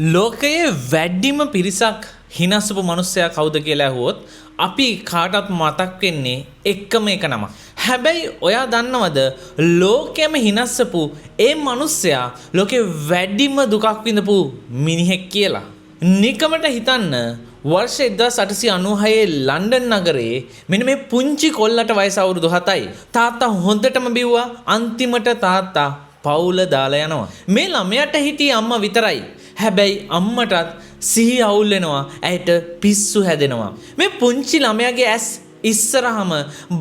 ලෝකයේ වැඩිම පිරිසක් හිනස්සපු මිනිස්සයා කවුද කියලා ඇහුවොත් අපි කාටවත් මතක් වෙන්නේ එකම එක නම. හැබැයි ඔයා දන්නවද ලෝකෙම හිනස්සපු ඒ මිනිස්සයා ලෝකේ වැඩිම දුකක් විඳපු මිනිහෙක් කියලා? නිකමට හිතන්න වර්ෂ 1896 ලන්ඩන් නගරේ මෙන්න මේ පුංචි කොල්ලට වයස අවුරුදු 7යි. තාත්තා හොඳටම බිව්වා. අන්තිමට තාත්තා පවුල දාලා යනවා. මේ ළමයාට හිටියේ අම්මා විතරයි. හැබැයි අම්මටත් සිහි අවුල් වෙනවා. ඇයට පිස්සු හැදෙනවා. මේ පුංචි ළමයාගේ ඇස් ඉස්සරහම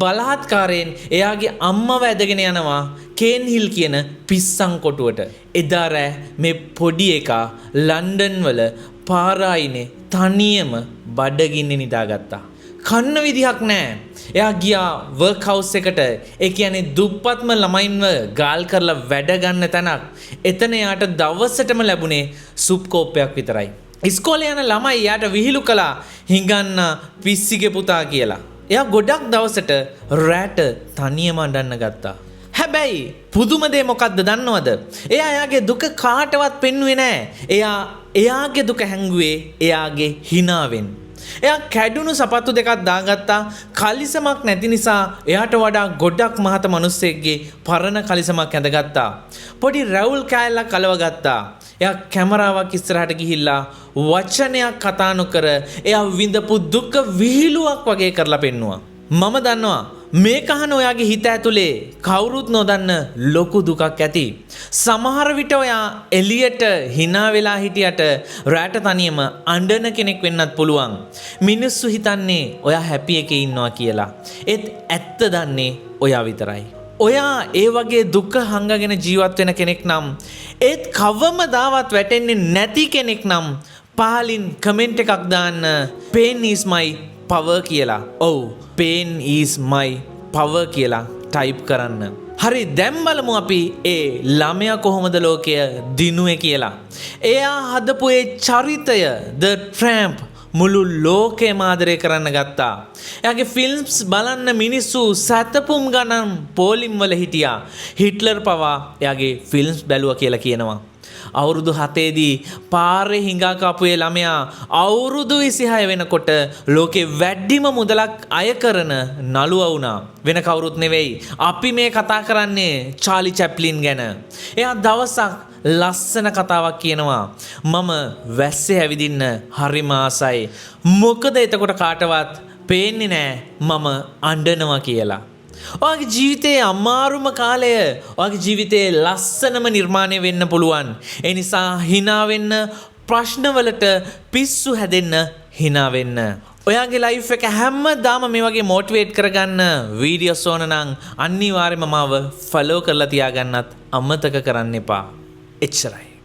බලහත්කාරයෙන් එයාගේ අම්මව ඇදගෙන යනවා කේන් හිල් කියන පිස්සන් කොටුවට. එදා රෑ මේ පොඩි එකා ලන්ඩන් වල පාරායිනේ තනියම බඩගින්නේ නිදාගත්තා. කන්න විදිහක් නැහැ. එයා ගියා වර්ක් හවුස් එකට. ඒ කියන්නේ දුප්පත්ම ළමයින්ව ගාල් කරලා වැඩ ගන්න තැනක්. එතන එයාට දවසටම ලැබුණේ සුප් කෝප්පයක් විතරයි. ඉස්කෝලේ යන ළමයි එයාට විහිළු කළා හිඟන්න පිස්සිගේ පුතා කියලා. එයා ගොඩක් දවසට රැට තනියම අඬන්න ගත්තා. හැබැයි පුදුම දේ මොකක්ද දන්නවද? එයා එයාගේ දුක කාටවත් පෙන්වුවේ නැහැ. එයාගේ දුක හැංගුවේ එයාගේ හිනාවෙන්. එයා කැඩුණු සපත්තු දෙකක් දාගත්තා. කලිසමක් නැති නිසා එයාට වඩා ගොඩක් මහත මිනිස්සෙක්ගේ පරණ කලිසමක් ඇඳගත්තා. පොඩි රැවුල් කෑල්ලක් අලවගත්තා. එයා කැමරාවක් ඉස්සරහට ගිහිල්ලා වචනයක් කතා නොකර එයා විඳපු දුක විහිළුවක් වගේ කරලා පෙන්නුවා. මම දන්නවා මේක අහන ඔයාගේ හිත ඇතුලේ කවුරුත් නොදන්න ලොකු දුකක් ඇති. සමහර විට ඔයා එළියට hina වෙලා හිටියට රැට තනියම අඬන කෙනෙක් වෙන්නත් පුළුවන්. මිනිස්සු හිතන්නේ ඔයා හැපි එකේ ඉන්නවා කියලා. ඒත් ඇත්ත දන්නේ ඔයා විතරයි. ඔයා ඒ වගේ දුක හංගගෙන ජීවත් වෙන කෙනෙක් නම් ඒත් කවමදාවත් වැටෙන්නේ නැති කෙනෙක් නම් පහලින් කමෙන්ට් එකක් දාන්න pain is my power කියලා. ඔව් pain is my power කියලා ටයිප් කරන්න. හරි දැන් බලමු අපි ඒ ළමයා කොහොමද ලෝකය දිනුවේ කියලා. එයා හදපු ඒ චරිතය The Tramp මුළු ලෝකෙම ආදරය කරන්න ගත්තා. එයාගේ ෆිල්ම්ස් බලන්න මිනිස්සු සතපුම් ගණන් පෝලිම් වල හිටියා. හිට්ලර් පවා එයාගේ ෆිල්ම්ස් බැලුවා කියලා කියනවා. අවුරුදු 7 දී පාරේ හිඟා කාපු ඒ ළමයා අවුරුදු 26 වෙනකොට ලෝකේ වැඩිම මුදලක් අය කරන නළුවා වුණා. වෙන කවුරුත් නෙවෙයි. අපි මේ කතා කරන්නේ චාලි චැප්ලින් ගැන. එයා දවසක් ලස්සන කතාවක් කියනවා. මම වැස්සේ ඇවිදින්න හරිම ආසයි. මොකද එතකොට කාටවත් පේන්නේ නැහැ මම අඬනවා කියලා. ඔයාගේ ජීවිතයේ අමාරුම කාලය ඔයාගේ ජීවිතයේ ලස්සනම නිර්මාණය වෙන්න පුළුවන්. ඒ නිසා hina වෙන්න, ප්‍රශ්නවලට පිස්සු හැදෙන්න hina වෙන්න. ඔයාගේ ලයිෆ් එක හැමදාම මේ වගේ මොටිවේට් කරගන්න වීඩියෝස් ඕන නම් අනිවාර්යයෙන්ම මාව ෆලෝ කරලා තියාගන්නත් අමතක කරන්න එපා. එච්චරයි.